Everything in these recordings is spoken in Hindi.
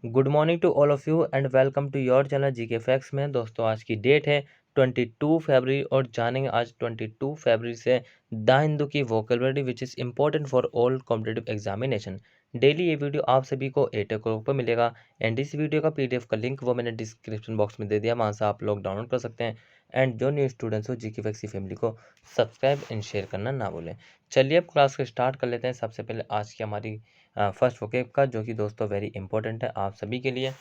Good morning to all of you and welcome to your channel GK facts में। दोस्तों आज की डेट है 22 फरवरी और जानेंगे आज 22 फरवरी से द हिंदू की vocabulary which is important for all competitive examination. Daily ये वीडियो आप सभी को 8 o'clock पर मिलेगा एंड इस वीडियो का पीडीएफ का लिंक वो मैंने डिस्क्रिप्शन बॉक्स में दे दिया, वहाँ से आप लोग डाउनलोड कर सकते हैं। एंड जो न्यू स्टूडेंट्स हो जीके फैक्ट्स की फैमिली को सब्सक्राइब एंड शेयर करना ना भूलें। चलिए अब क्लास को स्टार्ट कर लेते हैं। सबसे पहले आज की हमारी फर्स्ट वोकेब का, जो कि दोस्तों वेरी इंपॉर्टेंट है आप सभी के लिए।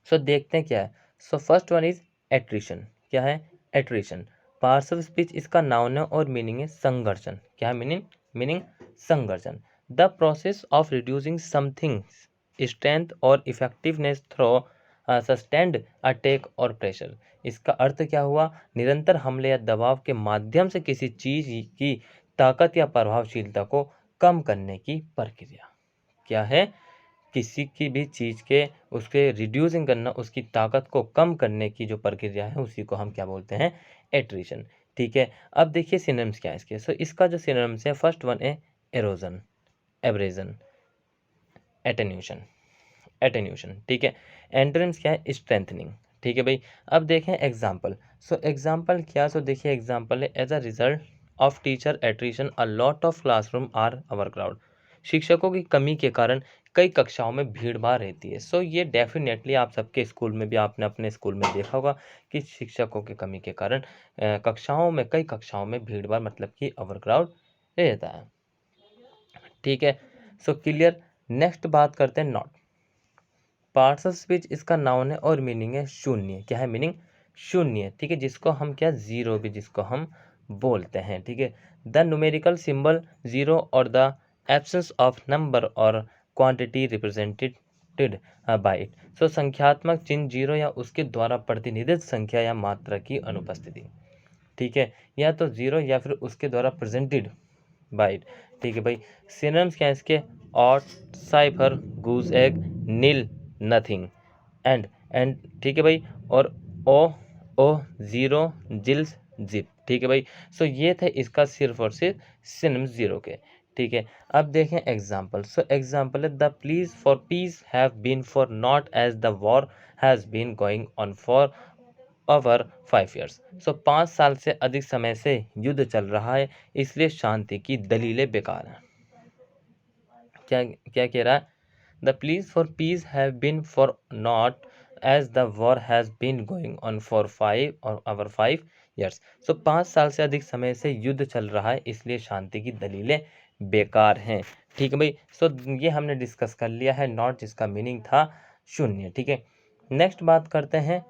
देखते हैं क्या है। First one is attrition. क्या है? एट्रिशन। पार्ट्स ऑफ स्पीच इसका नाउन है और मीनिंग है संघर्षण। क्या है मीनिंग? संघर्षण। The process of reducing something strength और इफेक्टिवनेस थ्रो सस्टेंड अटैक और प्रेशर। इसका अर्थ क्या हुआ? निरंतर हमले या दबाव के माध्यम से किसी चीज की ताकत या प्रभावशीलता को कम करने की प्रक्रिया। क्या है? किसी की भी चीज़ के उसके रिड्यूसिंग करना, उसकी ताकत को कम करने की जो प्रक्रिया है उसी को हम क्या बोलते हैं? एट्रिशन। ठीक है, अब देखिए सिनोनिम्स क्या है इसके। इसका जो सिनोनिम्स है, फर्स्ट वन है एरोजन, एब्रेजन, एटेन्यूशन, एटेन्यूशन। ठीक है, एंटोनिम्स क्या है? स्ट्रेंथनिंग। ठीक है भाई, अब देखें एग्जाम्पल। एग्जाम्पल क्या? देखिए एग्जाम्पल है, as a result of teacher attrition a lot of classroom are our crowd. शिक्षकों की कमी के कारण कई कक्षाओं में भीड़ भाड़ रहती है। ये डेफिनेटली आप सबके स्कूल में भी, आपने अपने स्कूल में देखा होगा कि शिक्षकों की कमी के कारण कई कक्षाओं में भीड़ भाड़ मतलब कि ओवर क्राउड रहता है। ठीक है, क्लियर। नेक्स्ट बात करते हैं नॉट। पार्ट्स ऑफ स्पीच इसका नाउन है और मीनिंग है शून्य। क्या है मीनिंग? शून्य। ठीक है, जिसको हम क्या, जीरो भी जिसको हम बोलते हैं। ठीक है, द न्यूमेरिकल सिंबल जीरो और द एब्सेंस ऑफ नंबर और क्वांटिटी रिप्रेजेंटेड बाय इट। संख्यात्मक चिन्ह जीरो या उसके द्वारा प्रतिनिधित संख्या या मात्रा की अनुपस्थिति। ठीक है, या तो जीरो या फिर उसके द्वारा प्रेजेंटेड बाय इट। ठीक है भाई, सिनोनिम्स क्या है इसके? Aught, cipher, goose egg, nil, nothing, and ठीक है भाई, और O O zero, zilch, zip. ठीक है भाई, ये थे इसका सिर्फ और सिर्फ सिनोनिम्स जीरो के। ठीक है, अब देखें एग्जाम्पल। एग्जाम्पल है, the pleas for peace have been for naught as the war has been going on for over 5 years। 5 साल से अधिक समय से युद्ध चल रहा है, इसलिए शांति की दलीलें बेकार हैं। क्या क्या कह रहा है? The pleas for peace have been for naught as the war has been going on for 5 years। 5 साल से अधिक समय से युद्ध चल रहा है, इसलिए शांति की दलीलें बेकार हैं। ठीक है भाई, ये हमने डिस्कस कर लिया है नॉट, जिसका मीनिंग था शून्य। ठीक है, नेक्स्ट बात करते हैं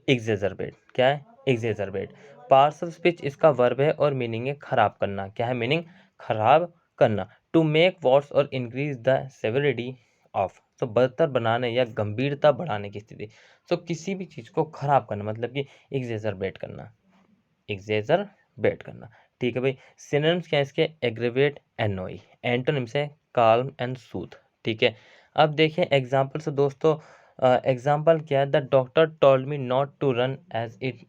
एग्जेजरबेट। क्या है? एग्जेजरबेट। पार्ट्स ऑफ स्पीच इसका वर्ब है और मीनिंग है खराब करना। क्या है मीनिंग? खराब करना। टू मेक वर्ड्स और इंक्रीज द सेवरिटी ऑफ। बदतर बनाने या गंभीरता बढ़ाने की स्थिति। किसी भी चीज को खराब करना मतलब कि एग्जेजरबेट करना, एग्जेजरबेट करना। ठीक है भाई, सिनोनिम्स क्या है इसके? Aggravate, annoy. एंटोनिम्स है काल्म एंड सूथ। ठीक है, अब देखें एग्जाम्पल। दोस्तों एग्जाम्पल क्या है? The doctor told me not to run as it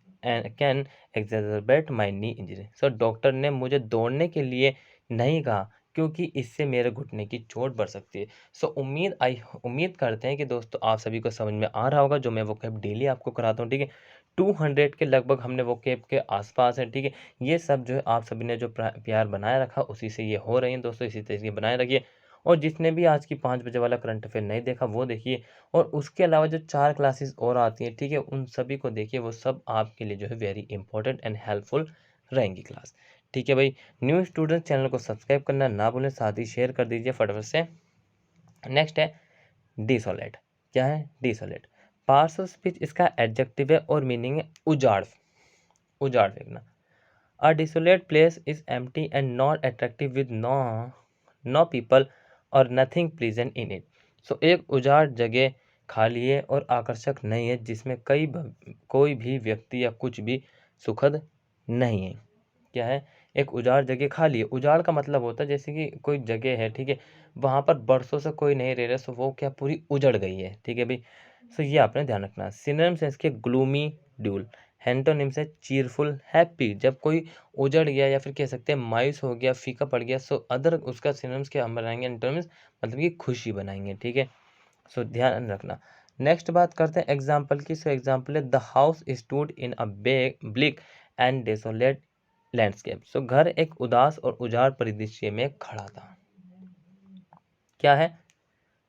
can exacerbate my knee injury. Doctor ने मुझे दौड़ने के लिए नहीं कहा क्योंकि इससे मेरे घुटने की चोट बढ़ सकती है। उम्मीद करते हैं कि दोस्तों आप सभी को समझ में आ रहा होगा, जो मैं वो कैब डेली आपको कराता हूँ। ठीक है, 200 के लगभग हमने वो कैब के आसपास है। ठीक है, ये सब जो है आप सभी ने जो प्यार बनाए रखा उसी से ये हो रही है दोस्तों, इसी तरीके बनाए रखिए। और जिसने भी आज की 5 बजे वाला करंट अफेयर नहीं देखा वो देखिए, और उसके अलावा जो 4 क्लासेस और आती हैं, ठीक है, उन सभी को देखिए। वो सब आपके लिए जो है वेरी इंपॉर्टेंट एंड हेल्पफुल रहेंगी क्लास। ठीक है भाई, न्यू स्टूडेंट चैनल को सब्सक्राइब करना ना भूलें, साथ ही शेयर कर दीजिए फटाफट से। नेक्स्ट है डिसोलेट। क्या है? डिसोलेट। पार्ट्स ऑफ स्पीच इसका एडजेक्टिव है और मीनिंग है उजाड़, उजाड़ फेंकना। A desolate place is empty and not attractive with no people और नथिंग प्लीजेंट इन इट। एक उजाड़ जगह खाली है और आकर्षक नहीं है, जिसमें कोई भी व्यक्ति या कुछ भी सुखद नहीं है। क्या है? एक उजाड़ जगह खाली है। उजाड़ का मतलब होता है जैसे कि कोई जगह है, ठीक है, वहाँ पर बरसों से कोई नहीं रह रहा, वो क्या पूरी उजड़ गई है। ठीक है भाई, ये आपने ध्यान रखना। सिनोनिम्स है इसके ग्लूमी, ड्यूल। एंटोनिम्स है चीरफुल, हैप्पी। जब कोई उजड़ गया या फिर कह सकते हैं मायूस हो गया, फीका पड़ गया, अदर उसका सिनोनिम्स क्या हम बनाएंगे? एंटोनिम्स मतलब कि खुशी बनाएंगे। ठीक है, सो ध्यान रखना। नेक्स्ट बात करते हैं एग्जाम्पल की। सो एग्जाम्पल है the house stood in a bleak and desolate landscape. So घर एक उदास और उजाड़ परिदृश्य में खड़ा था। क्या है?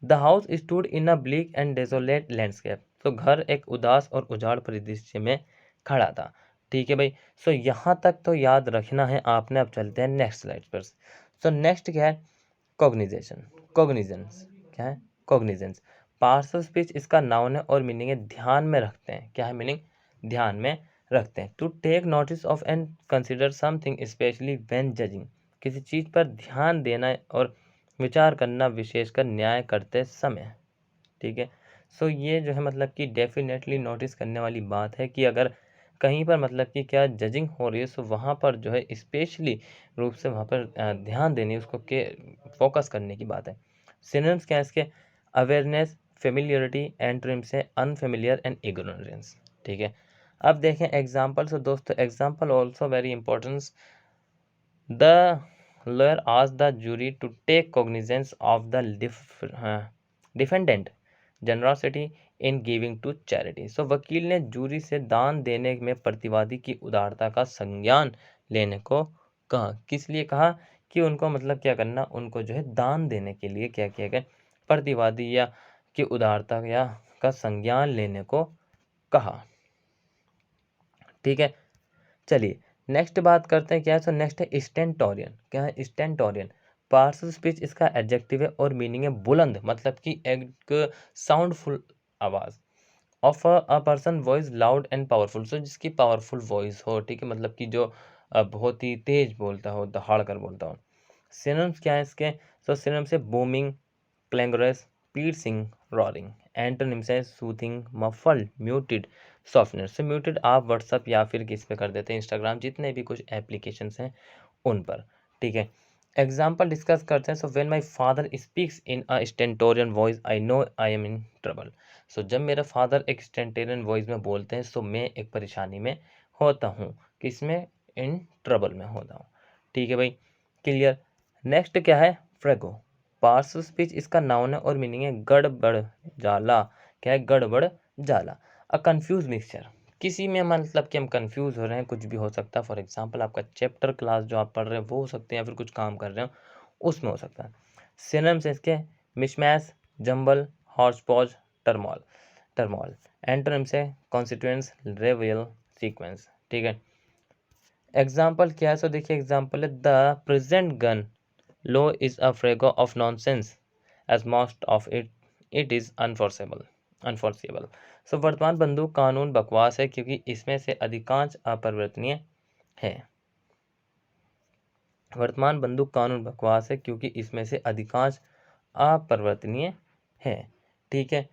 The house stood in a bleak and desolate landscape. तो घर एक उदास और उजाड़ परिदृश्य में खड़ा था। ठीक है भाई। सो यहाँ तक तो याद रखना है आपने। अब चलते हैं नेक्स्ट स्लाइड पर। सो नेक्स्ट क्या है? कॉग्निजेशन, कॉग्निजेंस। क्या है? कॉग्निजेंस। पार्ट्स ऑफ स्पीच इसका नाउन है और मीनिंग है ध्यान में रखते हैं। क्या है मीनिंग? ध्यान में रखते हैं। To take notice of and consider something especially when judging. किसी चीज़ पर ध्यान देना और विचार करना विशेषकर न्याय करते समय। ठीक है। सो ये जो है मतलब कि डेफिनेटली नोटिस करने वाली बात है कि अगर कहीं पर मतलब कि क्या जजिंग हो रही है सो वहाँ पर जो है स्पेशली रूप से वहाँ पर ध्यान देनी उसको के फोकस करने की बात है। सिनोनिम्स क्या है इसके? अवेयरनेस, फेमिलियरिटी, एंटोनिम से अनफेमिलियर एंड इग्नोरेंस। ठीक है। अब देखें एग्जाम्पल। सो दोस्तों example also very important. The lawyer asked the jury to take cognizance of the defendant generosity in giving to charity. So वकील ने जूरी से दान देने में प्रतिवादी की उदारता का संज्ञान लेने को कहा। किस लिए कहा? कि उनको मतलब क्या करना, उनको जो है दान देने के लिए क्या किया गया? प्रतिवादी या की उदारता या का संज्ञान लेने को कहा। ठीक है। चलिए नेक्स्ट बात करते हैं। क्या है? सो नेक्स्ट है स्टेंटोरियन। क्या है? स्टेंटोरियन। पार्ट्स ऑफ स्पीच इसका एडजेक्टिव है और मीनिंग है बुलंद, मतलब कि एक साउंडफुल आवाज। Of a person voice loud and powerful. So जिसकी पावरफुल वॉइस हो। ठीक है। मतलब कि जो बहुत ही तेज बोलता हो, दहाड़ कर बोलता हो। सिनोनिम्स क्या है इसके? सो सिनोनिम्स है बूमिंग, क्लैंगरस, पीर्सिंग, रॉरिंग। एंटोनिम्स है सूथिंग, मफल्ड, म्यूटेड, सॉफ्टनेस। से म्यूटेड आप व्हाट्सअप या फिर किस पे कर देते हैं, इंस्टाग्राम, जितने भी कुछ एप्लीकेशंस हैं उन पर। ठीक है। एग्जाम्पल डिस्कस करते हैं। So when my father speaks in a stentorian voice I know I am in trouble. So जब मेरे फादर एक स्टेंटोरियन वॉइस में बोलते हैं सो मैं एक परेशानी में होता हूँ। किसमें? इन ट्रबल में होता हूँ। ठीक है भाई, क्लियर। नेक्स्ट क्या है? फ्रेगो। पार्ट्स ऑफ स्पीच इसका नाउन है और मीनिंग है गड़बड़ जाला। क्या है? गड़बड़ जाला। अ कंफ्यूज मिक्सचर। किसी में मतलब कि हम कंफ्यूज हो रहे हैं, कुछ भी हो सकता है। फॉर एग्जांपल आपका चैप्टर क्लास जो आप पढ़ रहे हैं वो हो सकते हैं, या फिर कुछ काम कर रहे हो उसमें हो सकता है। सिनोनिम्स इसके mishmash, jumble, hotchpotch, turmoil. Turmoil. Antonyms है कॉन्स्टिट्यूएंट्स, रेवियल, सीक्वेंस। ठीक है। एग्जाम्पल क्या है? सो देखिए एग्जाम्पल है the present gun law is a farrago of nonsense as most of it is unenforceable. So वर्तमान बंदूक कानून बकवास है क्योंकि इसमें से अधिकांश अपरिवर्तनीय है। वर्तमान बंदूक कानून बकवास है क्योंकि इसमें से अधिकांश अपरिवर्तनीय है। ठीक है।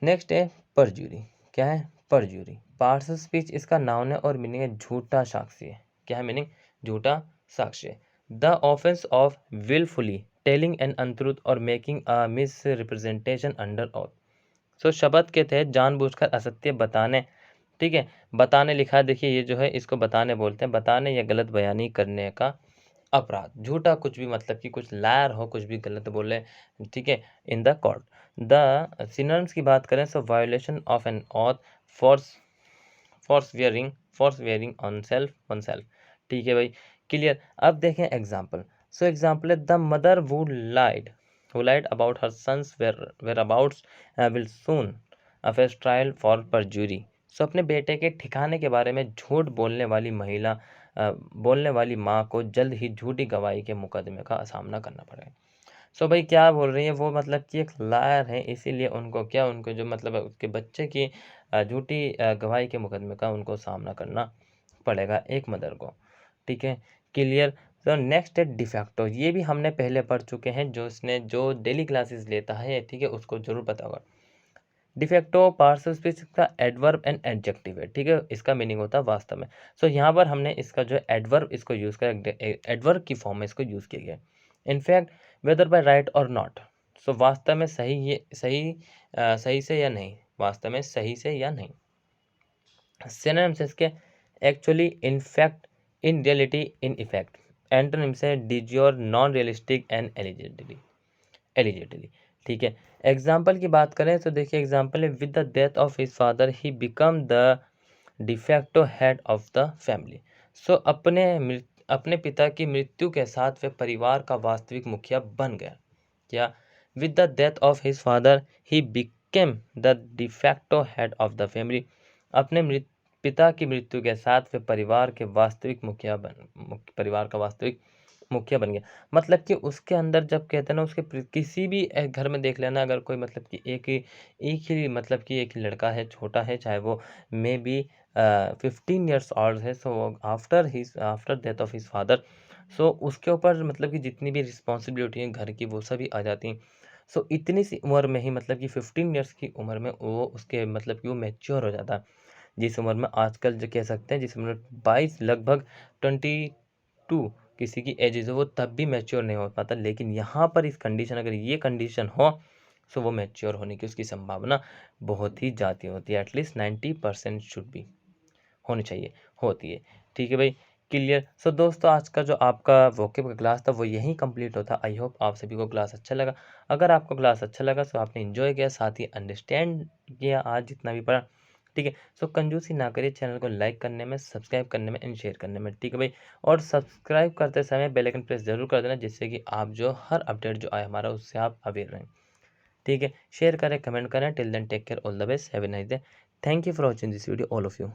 नेक्स्ट है परज्यूरी। क्या है? परज्यूरी। पार्ट्स ऑफ स्पीच इसका नाउन है और मीनिंग है झूठा साक्ष्य। क्या है मीनिंग? झूठा साक्ष्य। The offence of wilfully telling an untruth और making a misrepresentation under oath. So शब्द के तहत जानबूझकर असत्य बताने। ठीक है। बताने लिखा है, देखिए ये जो है इसको बताने बोलते हैं। बताने या गलत बयानी करने का अपराध। झूठा कुछ भी, मतलब कि कुछ लायर हो, कुछ भी गलत बोले। ठीक है। In the court. The synonyms की बात करें so violation of an oath, force, forswearing oneself, oneself. ठीक है भाई, क्लियर। अब देखें एग्जाम्पल। सो एग्जाम्पल है the mother who lied about her son's whereabouts will soon face trial for perjury। सो अपने बेटे के ठिकाने के बारे में झूठ बोलने वाली माँ को जल्द ही झूठी गवाही के मुकदमे का सामना करना पड़ेगा। सो भाई क्या बोल रही है वो, मतलब कि एक लायर है, इसीलिए उनको क्या, उनको जो मतलब है उसके बच्चे की झूठी गवाही के मुकदमे का उनको सामना करना पड़ेगा, एक मदर को। ठीक है, क्लियर। तो नेक्स्ट है डिफैक्टो। ये भी हमने पहले पढ़ चुके हैं, जो डेली क्लासेस लेता है, ठीक है, उसको जरूर पता होगा। डिफेक्टो पार्ट्स ऑफ स्पीच का एडवर्ब एंड एडजेक्टिव है। ठीक है, इसका मीनिंग होता है वास्तव में। सो यहाँ पर हमने इसका जो एडवर्ब इसको यूज़ किया, एडवर्ब की फॉर्म में इसको यूज़ किया गया। इनफैक्ट वेदर बाय राइट और नॉट। सो वास्तव में सही, ये सही से या नहीं, वास्तव में सही से या नहीं। सिनोनिम्स इसके actually, in fact, in reality, in effect. Antonyms है डिज्योर, नॉन रियलिस्टिक एंड एलिजिबली। ठीक है। एग्जाम्पल की बात करें तो देखिए एग्जाम्पल है, with the death of his father he become the de facto head of the family. So अपने पिता की मृत्यु के साथ वे परिवार का वास्तविक मुखिया बन गया। क्या? With the death of his father he became the de facto head of the family. अपने पिता की मृत्यु के साथ वे परिवार का वास्तविक मुखिया बन गया। मतलब कि उसके अंदर जब कहते हैं ना, किसी भी घर में देख लेना, अगर कोई मतलब कि एक ही लड़का है, छोटा है, चाहे वो मे बी 15 ईयर्स ओल्ड है, so after death of his father, so उसके ऊपर मतलब कि जितनी भी रिस्पॉन्सिबिलिटी है घर की वो सभी आ जाती हैं। सो इतनी सी उम्र में ही मतलब कि 15 ईयर्स की उम्र में वो उसके मतलब कि वो मैच्योर हो जाता है। जिस उम्र में आजकल जो कह सकते हैं, जिस उम्र 22 लगभग 22 किसी की एज है, वो तब भी मैच्योर नहीं हो पाता। लेकिन यहाँ पर इस कंडीशन, अगर ये कंडीशन हो, सो वो मैच्योर होने की उसकी संभावना बहुत ही ज़्यादा होती है। एटलीस्ट 90% शुड बी होनी चाहिए, होती है। ठीक है भाई, क्लियर। सो दोस्तों, आज का जो आपका वोकेब का क्लास था वो यहीं कंप्लीट होता। आई होप आप सभी को क्लास अच्छा लगा। अगर आपको क्लास अच्छा लगा तो आपने इन्जॉय किया, साथ ही अंडरस्टैंड किया आज जितना भी पढ़ा। ठीक है। सो कंजूसी ना करिए, चैनल को लाइक करने में, सब्सक्राइब करने में एंड शेयर करने में। ठीक है भाई। और सब्सक्राइब करते समय बेल आइकन प्रेस जरूर कर देना, जिससे कि आप जो हर अपडेट जो आए हमारा, उससे आप अवेयर रहें। ठीक है। शेयर करें, कमेंट करें। Till then take care, all the best, have a nice day. Thank you for watching this video, all of you.